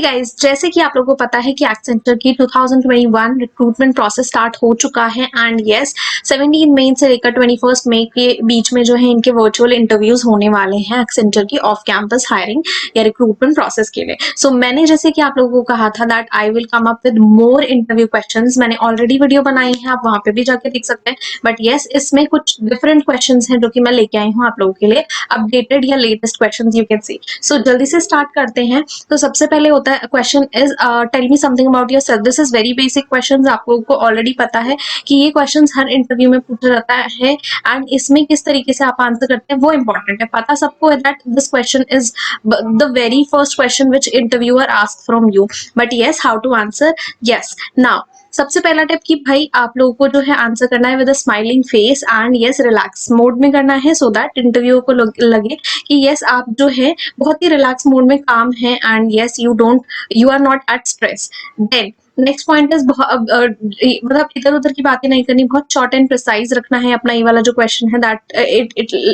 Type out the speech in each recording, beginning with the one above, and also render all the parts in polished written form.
Guys, जैसे कि आप लोगों को पता है कि एक्सेंचर की 2021 रिक्रूटमेंट प्रोसेस स्टार्ट हो चुका है एंड यस 17 मई से लेकर 21 मई के बीच में जो है इनके वर्चुअल इंटरव्यूज होने वाले हैं एक्सेंचर की ऑफ कैंपस हायरिंग या रिक्रूटमेंट प्रोसेस के लिए। सो मैंने जैसे कि आप लोगों को कहा था that I will come up with more interview questions. मैंने ऑलरेडी वीडियो बनाई है, आप वहां पे भी जाके देख सकते हैं। बट यस, इसमें कुछ डिफरेंट क्वेश्चंस हैं जो कि मैं लेके आई हूँ आप लोगों के लिए, अपडेटेड या latest questions you can see. So जल्दी से स्टार्ट करते हैं। तो सबसे पहले होता है question is tell me something about yourself. This is very basic questions, आप लोगों को ऑलरेडी पता है कि ये क्वेश्चंस हर इंटरव्यू में पूछा जाता है एंड इसमें किस तरीके से आप आंसर करते हैं वो इंपॉर्टेंट है। पता सबको है that this question is the very first question which interviewer ask from you, but yes how to answer. Yes, now सबसे पहला टिप कि भाई आप लोगों को जो है आंसर करना है with a smiling face and yes relax mode में करना है सो दैट इंटरव्यू को लगे कि यस आप जो है बहुत ही रिलैक्स मोड में काम है and yes you are not at stress. Then next point is मतलब इधर उधर की बातें नहीं करनी, बहुत शॉर्ट एंड प्रिसाइज रखना है अपना ये वाला जो क्वेश्चन है दैट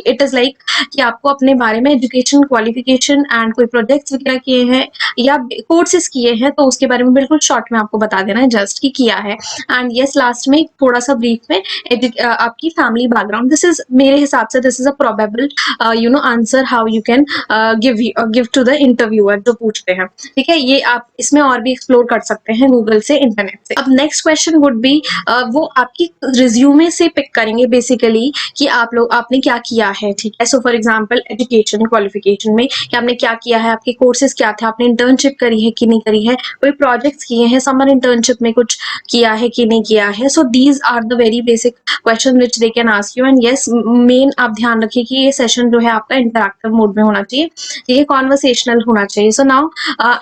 इट इज लाइक कि आपको अपने बारे में एजुकेशन क्वालिफिकेशन एंड कोई प्रोजेक्ट्स वगैरह किए हैं या कोर्सेज किए हैं तो उसके बारे में बिल्कुल शॉर्ट में आपको बता देना है जस्ट कि किया है। एंड यस लास्ट में थोड़ा सा ब्रीफ में आपकी फैमिली बैकग्राउंड, दिस इज मेरे हिसाब से this is a probable answer how you can give to the interviewer जो पूछते हैं। ठीक है, ये आप इसमें और भी एक्सप्लोर कर सकते हैं गूगल से, इंटरनेट से। अब नेक्स्ट क्वेश्चन वुड बी वो आपकी रिज्यूमे से पिक करेंगे बेसिकली कि आपने क्या किया है। ठीक है, so for example education qualification में कि आपने क्या किया है, आपके कोर्सेज क्या थे, आपने इंटर्नशिप करी है कि नहीं करी है, कोई प्रोजेक्ट्स किए हैं, समर इंटर्नशिप में कुछ किया है कि नहीं किया है। So these are the very basic question which they can ask you and yes main आप ध्यान रखिए कि ये सेशन जो है आपका इंटरैक्टिव मोड में होना चाहिए, ठीक है, कॉन्वर्सेशनल होना चाहिए। सो नाउ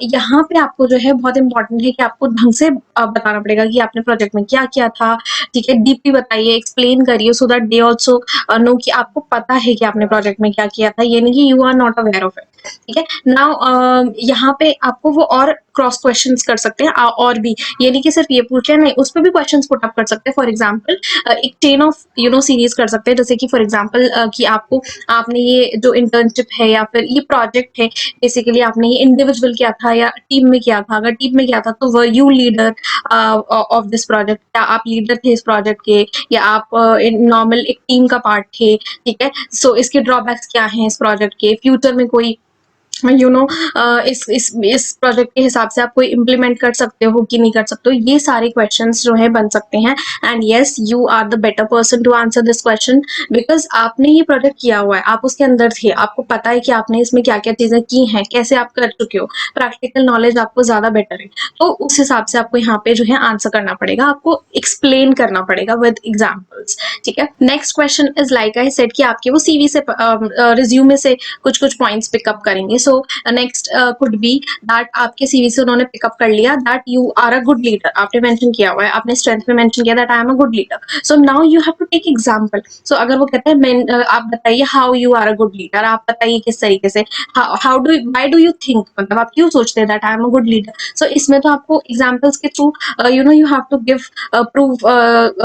यहाँ पे आपको जो है बहुत इंपॉर्टेंट है कि आपको ढंग से बताना पड़ेगा कि आपने प्रोजेक्ट में क्या किया था। ठीक है, डीपली बताइए, एक्सप्लेन करिए so that they also know कि आपको पता है कि आपने प्रोजेक्ट में क्या किया था, ये नहीं कि you are not aware of it. ठीक है, नाउ यहाँ पे आपको वो और क्रॉस क्वेश्चंस कर सकते हैं और भी, ये नहीं कि सिर्फ ये पूछ रहे हैं, नहीं उस पर भी क्वेश्चंस पुट अप कर सकते हैं। फॉर एग्जांपल एक चेन ऑफ सीरीज कर सकते हैं, जैसे कि फॉर एग्जांपल कि आपने ये जो इंटर्नशिप है या फिर ये प्रोजेक्ट है बेसिकली आपने ये इंडिविजुअल किया था या टीम में किया था। अगर टीम में किया था तो were you leader of this project, क्या आप लीडर थे इस प्रोजेक्ट के या आप नॉर्मल एक टीम का पार्ट थे। ठीक है, सो इसके ड्रॉबैक्स क्या हैं इस प्रोजेक्ट के, फ्यूचर में कोई इस प्रोजेक्ट के हिसाब से आप कोई इम्प्लीमेंट कर सकते हो कि नहीं कर सकते हो, ये सारे क्वेश्चंस जो है बन सकते हैं। And yes you are the better person to answer this question because आपने ये प्रोजेक्ट किया हुआ है, आप उसके अंदर थे, आपको पता है कि आपने इसमें क्या क्या चीजें की हैं, कैसे आप कर चुके हो, प्रैक्टिकल नॉलेज आपको ज्यादा बेटर है। तो उस हिसाब से आपको यहाँ पे जो है आंसर करना पड़ेगा, आपको एक्सप्लेन करना पड़ेगा विद एग्जाम्पल्स। ठीक है, next question is like I said कि आपके वो सीवी से रिज्यूमे से कुछ कुछ पॉइंट्स पिकअप करेंगे। So next could be that आपके सीवी से उन्होंने पिकअप कर लिया that you are a good leader, आपने मेंशन किया हुआ है, आपने स्ट्रेंथ में मेंशन किया that I am a good leader. So now you have to take example. So अगर वो कहते हैं आप बताइए how you are a good leader, आप बताइए किस तरीके से, how do why do you think, मतलब आप क्यों सोचते हैं that I am a good leader. So इसमें तो आपको एग्जांपल्स के through you have to give proof,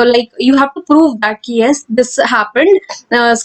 like you have to prove that कि यस दिस हैपेंड,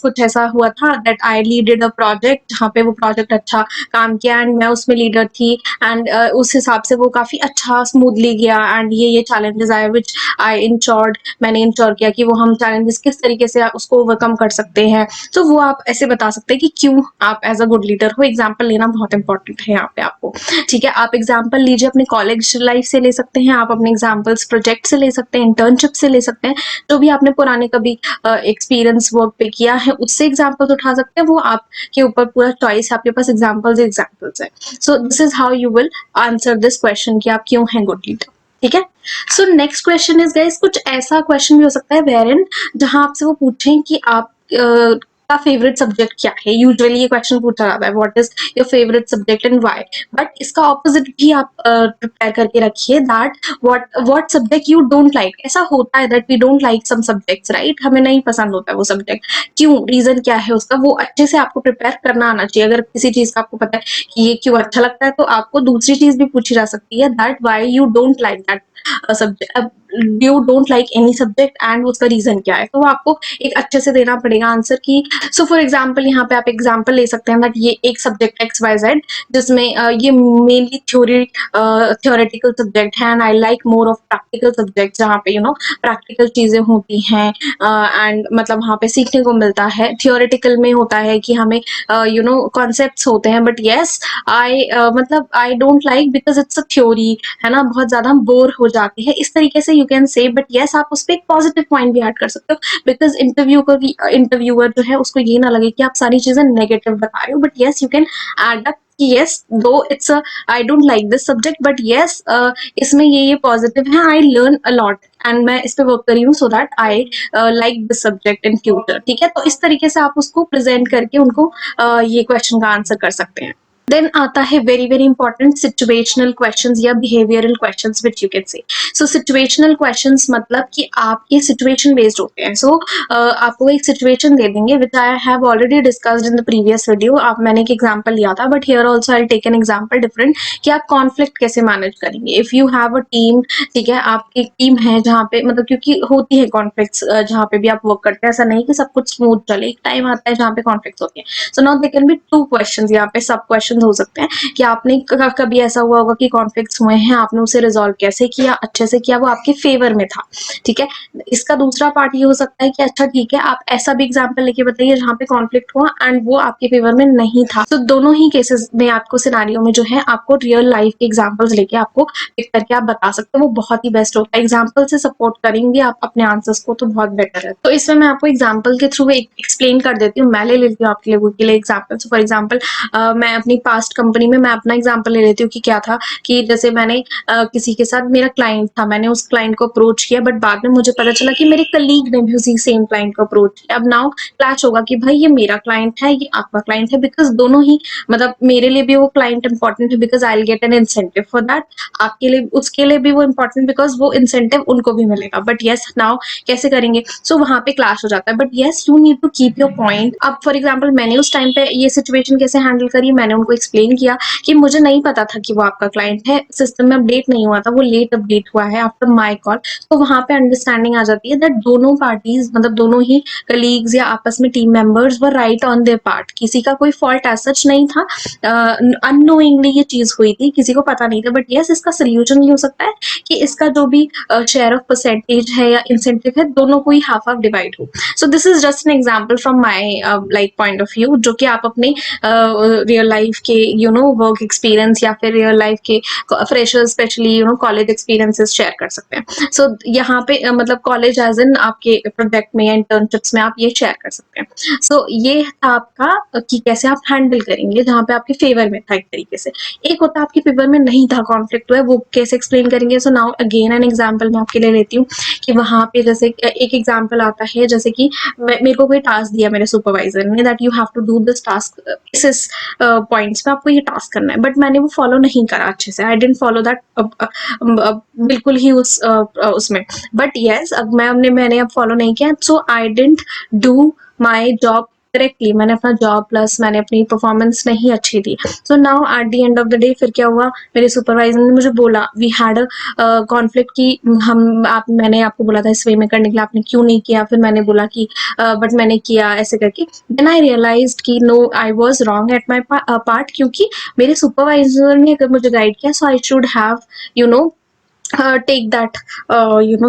कुछ ऐसा हुआ था that I leaded a project जहाँ पे वो प्रोजेक्ट अच्छा काम किया एंड मैं उसमें लीडर थी एंड उस हिसाब से वो काफी अच्छा स्मूथली गया एंड ये चैलेंजेस आए विच आई इंश्योर्ड, मैंने इंश्योर किया कि वो हम चैलेंजेस किस तरीके से उसको ओवरकम कर सकते हैं। तो वो आप ऐसे बता सकते हैं कि क्यों आप एज अ गुड लीडर हो। एग्जाम्पल लेना बहुत इंपॉर्टेंट है यहाँ पे आपको। ठीक है, आप एग्जाम्पल लीजिए अपने कॉलेज लाइफ से ले सकते हैं, आप अपने एग्जाम्पल्स प्रोजेक्ट से ले सकते हैं, इंटर्नशिप से ले सकते हैं, जो भी आपने पुराने कभी एक्सपीरियंस वर्क पे किया है उससे एग्जाम्पल्स उठा सकते हैं। वो आपके ऊपर पूरा चॉइस है, आपके पास एग्जाम्पल्स है। So this is how you will answer this question कि आप क्यों हैं गुड लीडर। ठीक है, so next question is guys, कुछ ऐसा क्वेश्चन भी हो सकता है वेर जहां आपसे वो पूछें कि आप का फेवरेट सब्जेक्ट क्या है। यूजुअली ये क्वेश्चन पूछा जाता है what is your favourite subject and why, but इसका ऑपोजिट भी आप प्रिपेयर करके रखिए that what subject you don't like. ऐसा होता है that we don't like some subjects, right, हमें नहीं पसंद होता है वो सब्जेक्ट, क्यों, रीजन क्या है उसका, वो अच्छे से आपको प्रिपेयर करना आना चाहिए। अगर किसी चीज का आपको पता है कि ये क्यों अच्छा लगता है तो आपको दूसरी चीज भी पूछी जा सकती है that why you don't like that subject, अब you don't like any subject and उसका रीजन क्या है, तो वो आपको एक अच्छे से देना पड़ेगा आंसर की। सो फॉर एग्जाम्पल यहाँ पे आप एग्जाम्पल ले सकते हैं दैट ये एक सब्जेक्ट XYZ जिसमें ये मेनली थ्योरेटिकल सब्जेक्ट है and I like more of practical subject जहाँ पे प्रैक्टिकल चीजें होती हैं एंड मतलब वहाँ पे सीखने को मिलता है। थियोरेटिकल में होता है कि हमें कॉन्सेप्ट्स होते हैं, बट येस आई मतलब I don't like because it's a theory, है ना, बहुत ज्यादा हम बोर हो जाते हैं इस तरीके से यू कैन से। बट येस आप उस पर एक पॉजिटिव पॉइंट भी ऐड कर सकते हो बिकॉज इंटरव्यूअर जो है उसको ये ना लगे कि आप सारी चीजें नेगेटिव बता रहे हो, but yes you can add up कि yes though it's a I don't like this subject but yes इसमें ये पॉजिटिव है, I learn a lot and मैं इस पे वर्क करी हूँ so that I like this subject in future. ठीक है, तो इस तरीके से आप उसको प्रेजेंट करके उनको ये क्वेश्चन का आंसर कर सकते हैं। देन आता है very very important situational questions या behavioural questions which you can say. So situational questions मतलब कि आपके सिचुएशन बेस्ड होते हैं। सो आपको एक सिचुएशन दे देंगे which I have already discussed in the previous video. आप मैंने एक एग्जांपल लिया था but here also I take an example different कि आप कॉन्फ्लिक्ट कैसे मैनेज करेंगे if you have a team. ठीक है, आपकी टीम है जहाँ पे मतलब क्योंकि होती है कॉन्फ्लिक्ट्स जहाँ पे भी आप वर्क करते हैं, ऐसा नहीं कि सब कुछ स्मूथ चले, एक टाइम आता है जहाँ पे कॉन्फ्लिक्ट होती है। So now they can be two questions, यहाँ पे सब क्वेश्चन हो सकते हैं कि आपने कभी ऐसा हुआ होगा कि कॉन्फ्लिक्ट्स हुए हैं, आपने उसे रिजॉल्व कैसे किया, अच्छे से किया, वो आपके फेवर में था। ठीक है, इसका दूसरा पार्ट ये हो सकता है कि अच्छा ठीक है आप ऐसा भी एग्जाम्पल लेके बताइए जहाँ पे कॉन्फ्लिक्ट हुआ एंड वो आपके फेवर में नहीं था। तो दोनों ही केसेस में आपको सिनारियो में जो है आपको रियल लाइफ के एग्जाम्पल्स लेके आपको पिक करके आप बता सकते हो, वो बहुत ही बेस्ट होता है। एग्जाम्पल से सपोर्ट करेंगे आप अपने आंसर्स को तो बहुत बेटर है। तो इसमें मैं आपको एग्जाम्पल के थ्रू एक्सप्लेन कर देती हूँ, मैं ले लेती हूँ आपके लोगों के लिए एग्जाम्पल। फॉर एग्जाम्पल मैं अपनी पास्ट कंपनी में मैं अपना एग्जांपल ले लेती हूँ कि क्या था कि जैसे मैंने किसी के साथ मेरा क्लाइंट था, मैंने उस क्लाइंट को अप्रोच किया बट बाद में मुझे पता चला कि मेरे कलीग ने भी उसी सेम क्लाइंट को अप्रोच किया। अब नाउ क्लैश होगा कि भाई ये मेरा क्लाइंट है, ये आपका क्लाइंट है, बिकॉज दोनों ही मतलब मेरे लिए भी वो क्लाइंट इंपॉर्टेंट है because I will get an incentive for that, आपके लिए उसके लिए भी वो इंपॉर्टेंट बिकॉज वो इंसेंटिव उनको भी मिलेगा। बट येस नाउ कैसे करेंगे, सो वहां पे क्लैश हो जाता है। But yes you need to keep your point. अब फॉर एग्जाम्पल मैंने उस टाइम पे ये सिचुएशन कैसे हैंडल करी, मैंने उनको एक्सप्लेन किया कि मुझे नहीं पता था कि वो आपका क्लाइंट है, सिस्टम में अपडेट नहीं हुआ था, वो लेट अपडेट हुआ है आफ्टर माय कॉल। तो वहां पे अंडरस्टैंडिंग आ जाती है दैट दोनों पार्टीज मतलब दोनों ही कलीग्स या आपस में team members were right on their part, किसी का कोई फॉल्ट एज सच नहीं था, अननोइंगली ये चीज हुई थी, किसी को पता नहीं था। बट यस इसका सोल्यूशन ये हो सकता है कि इसका जो भी शेयर ऑफ परसेंटेज है या इंसेंटिव है दोनों को ही हाफ हाफ डिवाइड हो। So this is just an example from my like point of view जो कि आप अपने रियल लाइफ के वर्क एक्सपीरियंस या फिर रियल लाइफ के freshers specially college experiences share कर सकते हैं। सो यहाँ पे मतलब कॉलेज एज इन आपके प्रोजेक्ट में या इंटर्नशिप्स में आप ये शेयर कर सकते हैं। सो ये था आपका कि कैसे आप हैंडल करेंगे जहाँ पे आपके फेवर में था एक तरीके से। एक होता आपके फेवर में नहीं था, कॉन्फ्लिक्ट हुआ है, वो कैसे एक्सप्लेन करेंगे। So now again an example मैं आपके लिए लेती हूँ कि वहां पे जैसे एक एग्जाम्पल आता है जैसे कि मेरे को कोई टास्क दिया मेरे सुपरवाइजर ने that you have to do this task इस पॉइंट्स पे आपको ये टास्क करना है, बट मैंने वो फॉलो नहीं करा अच्छे से, आई डेंट फॉलो दैट बिल्कुल ही उसमें। बट येस अब मैंने अब फॉलो नहीं किया, so I didn't do my job correctly, मैंने अपना जॉब प्लस मैंने अपनी परफॉर्मेंस नहीं अच्छी दी। So now at the end of the day फिर क्या हुआ, मेरे सुपरवाइजर ने मुझे बोला वी हैड कॉन्फ्लिक्ट की मैंने आपको बोला था इस वे में करने के लिए, आपने क्यों नहीं किया। फिर मैंने बोला कि बट मैंने किया ऐसे करके। देन आई रियलाइज्ड कि no I was wrong at my part, क्योंकि मेरे सुपरवाइजर ने अगर मुझे गाइड किया so I should have take that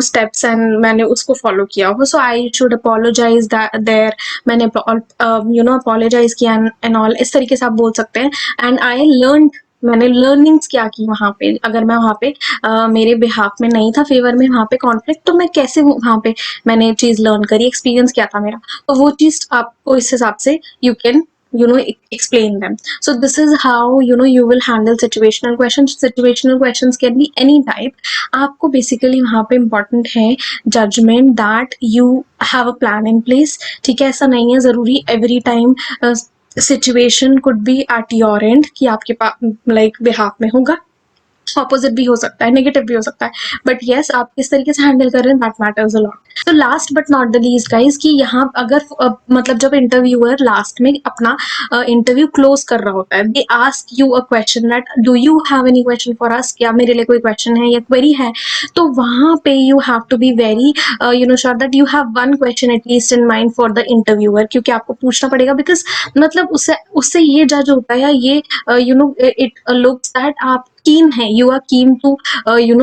steps and मैंने उसको फॉलो किया हो। So I should apologise there, मैंने अपोलोजाइज किया एंड ऑल, इस तरीके से आप बोल सकते हैं। एंड आई लर्न, मैंने लर्निंग्स क्या की वहां पे, अगर मैं वहां पे मेरे बिहाफ में नहीं था फेवर में वहां पे कॉन्फ्लिक्ट, तो मैं कैसे वहां पे मैंने चीज लर्न करी, एक्सपीरियंस क्या था मेरा, तो वो चीज आपको इस हिसाब से you can explain them. So this is how you will handle situational questions. Situational questions can be any type. आपको बेसिकली वहाँ पे इम्पोर्टेंट है judgement that you have a plan in place. ठीक है, ऐसा नहीं है जरूरी every time situation could be at your end कि आपके पास लाइक बिहाफ में होगा, ऑपोजिट भी हो सकता है, नेगेटिव भी हो सकता है, बट येस आप किस तरीके से हैंडल कर रहे हैं दैट मैटर्स अ लॉट। तो last but not the least guys कि यहाँ अगर मतलब जब इंटरव्यूअर लास्ट में अपना इंटरव्यू क्लोज कर रहा होता है, they ask you a question that do you have any question for us, क्या मेरे लिए कोई क्वेश्चन है या क्वेरी है, तो वहां पे you have to be very sure that you have one question at least in mind for the interviewer, क्योंकि आपको पूछना पड़ेगा, बिकॉज मतलब उससे उससे ये जज होता है या ये इट लुक्स दैट आप कीन है, you are keen to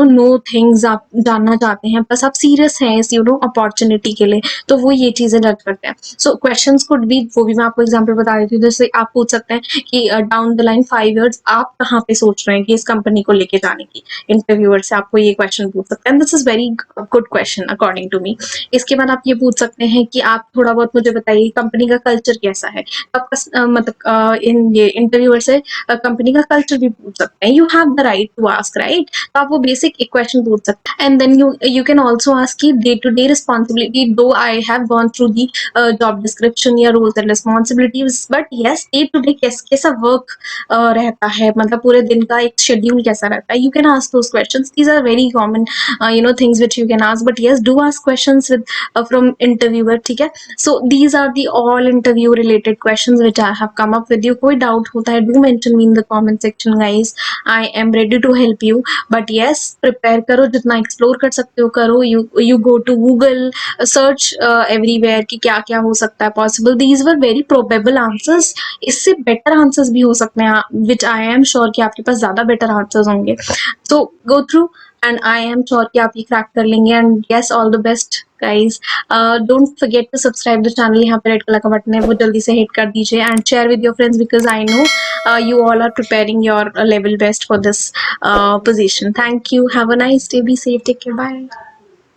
know things, आप जानना चाहते हैं, बस आप सीरियस हैं इस अपॉर्चुनिटी के लिए, तो वो ये चीजें जज करते हैं। सो क्वेश्चंस कुड बी, वो भी मैं आपको एग्जांपल बता देती हूँ, जैसे आप पूछ सकते हैं कि डाउन द लाइन 5 years आप कहाँ पे सोच रहे हैं कि इस कंपनी को लेके जाने की, इंटरव्यूअर से आपको ये क्वेश्चन पूछ सकते हैं, this is very good question according to me. इसके बाद आप ये पूछ सकते हैं कि आप थोड़ा बहुत मुझे बताइए कंपनी का कल्चर कैसा है, तो आपका मतलब इन ये इंटरव्यूअर से कंपनी का कल्चर भी पूछ सकते हैं, you have the right to ask, right, तो आप वो बेसिक एक क्वेश्चन पूछ सकते हैं। And then you can also ask की day to day responsibility, though I have gone through the job description या roles and responsibilities, but yes day to day कैसा वर्क रहता है, मतलब पूरे दिन का एक शेड्यूल कैसा रहता है, you can ask those questions, these are very common things which you can ask, but yes do ask questions with from interviewer, ठीक है। so these are the all interview related questions which I have come up with you, कोई doubt होता है do mention me in the comment section guys, I am ready to help you, but yes prepare करो, जितना explore कर सकते हो करो, you go to Google, search everywhere कि क्या क्या हो सकता है possible, these were very probable answers, इससे better answers भी हो सकते हैं which I am sure कि आपके पास ज़्यादा better answers होंगे, so go through and I am sure कि आप ये क्रैक कर लेंगे, and yes all the best guys, don't forget to subscribe the channel, यहाँ पे रेड कलर का बटन है वो जल्दी से हिट कर दीजिए, and share with your friends because I know you all are preparing your level best for this position. Thank you, have a nice day, be safe, take care, bye.